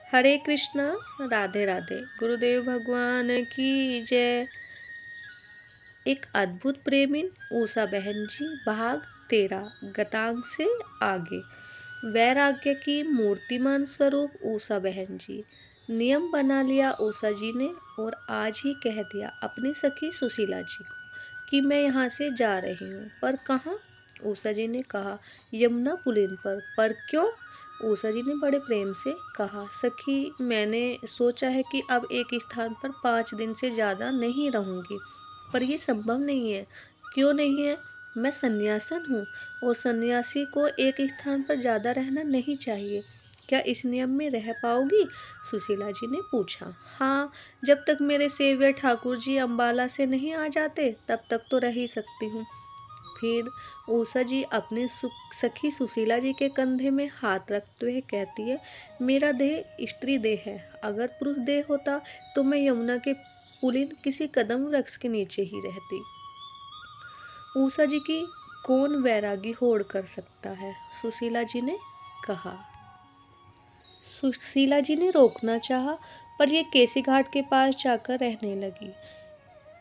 हरे कृष्णा। राधे राधे। गुरुदेव भगवान की जय। एक अद्भुत प्रेमिन ऊषा बहन जी, भाग 13, गतांग से आगे। वैराग्य की मूर्तिमान स्वरूप ऊषा बहन जी। नियम बना लिया ऊषा जी ने, और आज ही कह दिया अपनी सखी सुशीला जी को कि मैं यहाँ से जा रही हूँ। पर कहाँ? ऊषा जी ने कहा, यमुना पुलिन पर क्यों? ऊषा जी ने बड़े प्रेम से कहा, सखी मैंने सोचा है कि अब एक स्थान पर 5 दिन से ज़्यादा नहीं रहूंगी, पर यह संभव नहीं है। क्यों नहीं है? मैं सन्यासन हूँ, और सन्यासी को एक स्थान पर ज़्यादा रहना नहीं चाहिए। क्या इस नियम में रह पाओगी? सुशीला जी ने पूछा। हाँ, जब तक मेरे सेवियर ठाकुर जी अम्बाला से नहीं आ जाते तब तक तो रह ही सकती हूँ। फिर ऊषा जी अपनी सखी सुशीला जी के कंधे में हाथ रखते हुए कहती है, मेरा देह स्त्री देह है। अगर पुरुष देह होता तो मैं यमुना के पुलिन किसी कदम वृक्ष के नीचे ही रहती। ऊषा जी की कौन वैरागी होड़ कर सकता है? सुशीला जी ने कहा। सुशीला जी ने रोकना चाहा, पर ये केसी घाट के पास जाकर रहने लगी।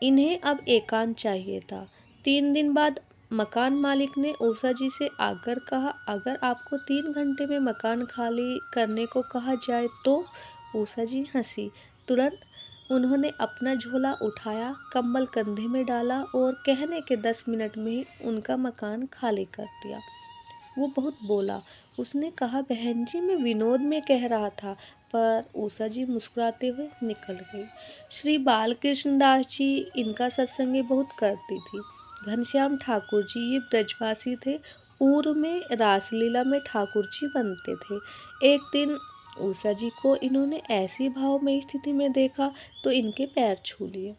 इन्हें अब एकांत चाहिए था। 3 दिन बाद मकान मालिक ने ऊषा जी से आकर कहा, अगर आपको 3 घंटे में मकान खाली करने को कहा जाए तो? ऊषा जी हंसी। तुरंत उन्होंने अपना झोला उठाया, कंबल कंधे में डाला और कहने के 10 मिनट में ही उनका मकान खाली कर दिया। वो बहुत बोला। उसने कहा, बहन जी मैं विनोद में कह रहा था। पर ऊषा जी मुस्कुराते हुए निकल गई। श्री बालकृष्ण दास जी इनका सत्संग बहुत करती थी। घनश्याम ठाकुर जी ये ब्रजवासी थे। पूर्व में रासलीला में ठाकुर जी बनते थे। एक दिन ऊषा जी को इन्होंने ऐसी भावमय स्थिति में देखा तो इनके पैर छू लिए।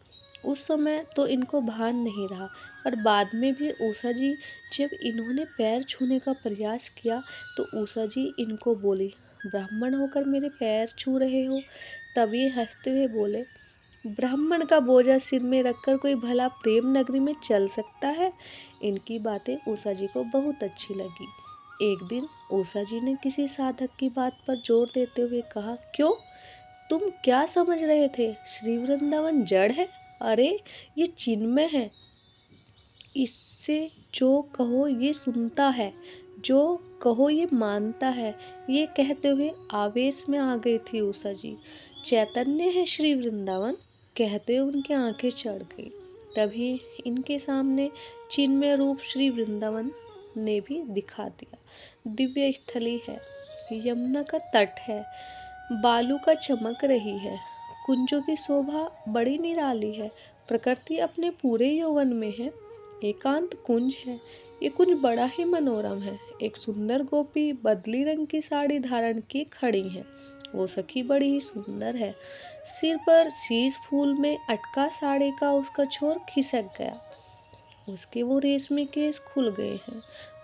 उस समय तो इनको भान नहीं रहा, पर बाद में भी ऊषा जी जब इन्होंने पैर छूने का प्रयास किया तो ऊषा जी इनको बोली, ब्राह्मण होकर मेरे पैर छू रहे हो? तब ये हंसते हुए बोले, ब्राह्मण का बोझा सिर में रखकर कोई भला प्रेम नगरी में चल सकता है? इनकी बातें ऊषा जी को बहुत अच्छी लगी। एक दिन ऊषा जी ने किसी साधक की बात पर जोर देते हुए कहा, क्यों, तुम क्या समझ रहे थे? श्री वृंदावन जड़ है? अरे ये चिन्मय है। इससे जो कहो ये सुनता है, जो कहो ये मानता है। ये कहते हुए आवेश में आ गई थी ऊषा जी। चैतन्य है श्री वृंदावन, कहते हुए उनकी आंखें चढ़ गई। तभी इनके सामने चिन्मय रूप श्री वृंदावन ने भी दिखा दिया। दिव्य स्थली है, यमुना का तट है, बालू का चमक रही है, कुंजों की शोभा बड़ी निराली है, प्रकृति अपने पूरे यौवन में है। एकांत कुंज है। ये कुंज बड़ा ही मनोरम है। एक सुंदर गोपी बदली रंग की साड़ी धारण की खड़ी है। वो सखी बड़ी ही सुंदर है। सिर पर शीश फूल में अटका साड़ी का उसका छोर खिसक गया। उसके वो रेशमी केस खुल गए हैं,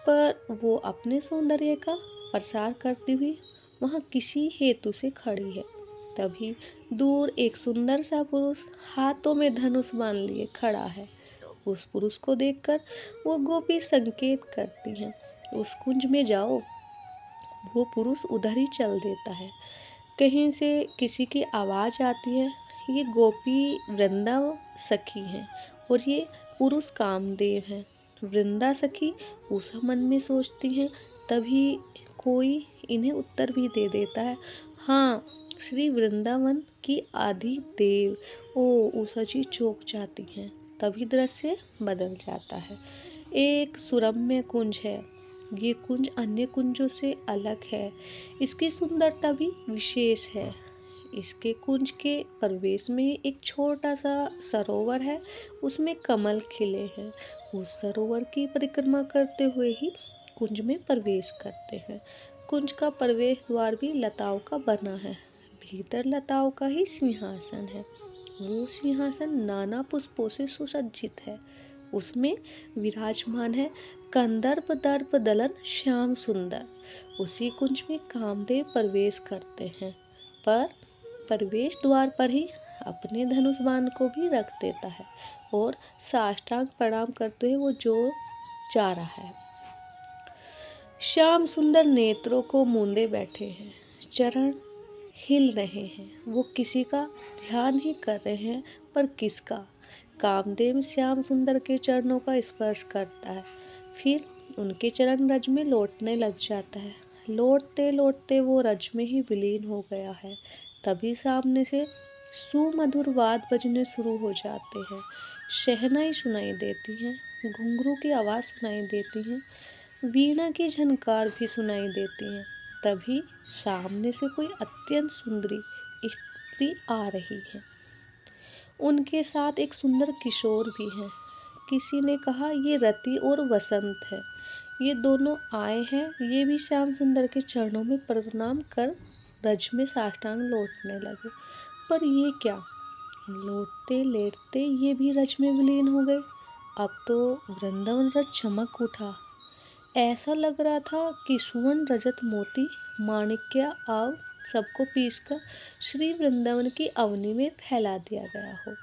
पर वो अपने सौंदर्य का प्रसार करती हुई वहाँ किसी हेतु से खड़ी है। तभी दूर एक सुंदर सा पुरुष हाथों में धनुष बांध लिए खड़ा है। उस पुरुष को देखकर वो गोपी संकेत करती हैं, उस कुंज में जाओ। वो पुरुष उधर ही चल देता है। कहीं से किसी की आवाज आती है, ये गोपी वृंदा सखी हैं और ये पुरुष कामदेव हैं। वृंदा सखी उषा मन में सोचती हैं। तभी कोई इन्हें उत्तर भी दे देता है, हाँ, श्री वृंदावन की आदि देव। ओ, उषा जी चौंक जाती हैं। तभी दृश्य बदल जाता है। एक सुरम्य कुंज है। ये कुंज अन्य कुंजों से अलग है। इसकी सुंदरता भी विशेष है। इसके कुंज के प्रवेश में एक छोटा सा सरोवर है। उसमें कमल खिले हैं। उस सरोवर की परिक्रमा करते हुए ही कुंज में प्रवेश करते हैं। कुंज का प्रवेश द्वार भी लताओं का बना है। भीतर लताओं का ही सिंहासन है। वो सिंहासन नाना पुष्पों से सुसज्जित है। उसमें विराजमान है कंदर्प दर्प दलन श्याम सुंदर। उसी कुंज में कामदेव प्रवेश करते हैं, पर प्रवेश द्वार पर ही अपने धनुष बाण को भी रख देता है और साष्टांग प्रणाम करते हुए वो जो जा रहा है। श्याम सुंदर नेत्रों को मूंदे बैठे हैं। चरण हिल रहे हैं। वो किसी का ध्यान ही कर रहे हैं, पर किसका? कामदेव श्याम सुंदर के चरणों का स्पर्श करता है, फिर उनके चरण रज में लौटने लग जाता है। लौटते लौटते वो रज में ही विलीन हो गया है। तभी सामने से सुमधुर वाद बजने शुरू हो जाते हैं। शहनाई सुनाई देती हैं, घुंघरू की आवाज़ सुनाई देती है, वीणा की झनकार भी सुनाई देती है। तभी सामने से कोई अत्यंत सुंदरी स्त्री आ रही है। उनके साथ एक सुंदर किशोर भी है। किसी ने कहा ये रति और वसंत है। ये दोनों आए हैं। ये भी श्याम सुंदर के चरणों में प्रणाम कर रज में साष्टांग लौटने लगे। पर ये क्या, लौटते लेटते ये भी रज में विलीन हो गए। अब तो वृंदावन रज चमक उठा। ऐसा लग रहा था कि सुवर्ण रजत मोती माणिक्य आव सबको पीसकर श्री वृंदावन की अवनी में फैला दिया गया हो।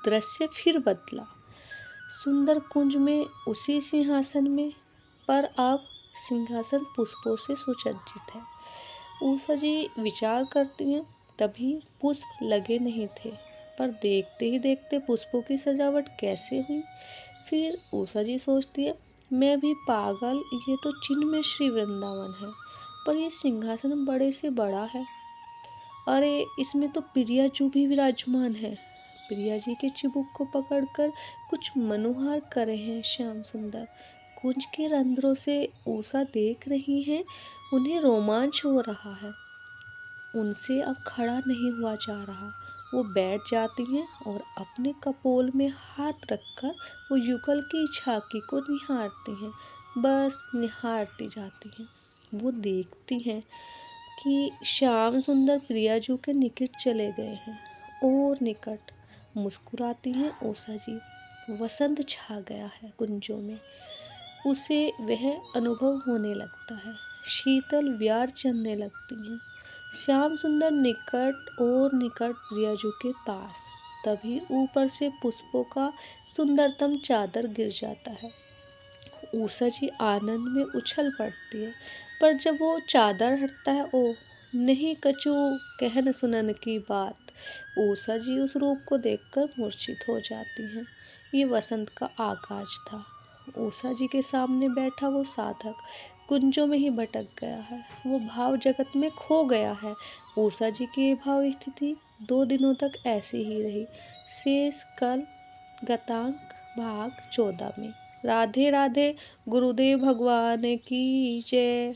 दृश्य फिर बदला। सुंदर कुंज में उसी सिंहासन में, पर अब सिंहासन पुष्पों से सुसज्जित है। उषा जी विचार करती हैं, तभी पुष्प लगे नहीं थे, पर देखते ही देखते पुष्पों की सजावट कैसे हुई। फिर उषा जी सोचती है, मैं भी पागल, ये तो चिन्ह में श्री वृंदावन है, पर ये सिंहासन बड़े से बड़ा है। अरे इसमें तो प्रिया जी भी विराजमान है। प्रिया जी के चिबुक को पकड़कर कुछ मनोहार कर रहे हैं श्याम सुंदर। कुंज के रंध्रों से उषा देख रही हैं, उन्हें रोमांच हो रहा है। उनसे अब खड़ा नहीं हुआ जा रहा। वो बैठ जाती हैं और अपने कपोल में हाथ रखकर वो युगल की झांकी को निहारती हैं। बस निहारती जाती हैं। वो देखती हैं कि श्याम सुंदर प्रियाजू के निकट चले गए हैं और निकट। मुस्कुराती हैं उषा जी। वसंत छा गया है कुंजों में। उसे वह अनुभव होने लगता है। शीतल व्यार चलने लगती हैं। श्याम सुंदर निकट और निकट प्रियाजू के पास। तभी ऊपर से पुष्पों का सुंदरतम चादर गिर जाता है। उषा जी आनंद में उछल पड़ती है, पर जब वो चादर हटता है, ओ नहीं कछु कहन सुनन की बात। उषा जी उस रूप को देखकर मूर्छित हो जाती हैं। ये वसंत का आगाज था। उषा जी के सामने बैठा वो साधक कुंजों में ही भटक गया है। वो भाव जगत में खो गया है। उषा जी की ये भाव स्थिति 2 दिनों तक ऐसी ही रही। शेष कल गतांक भाग 14 में। राधे राधे। गुरुदेव भगवान की जय।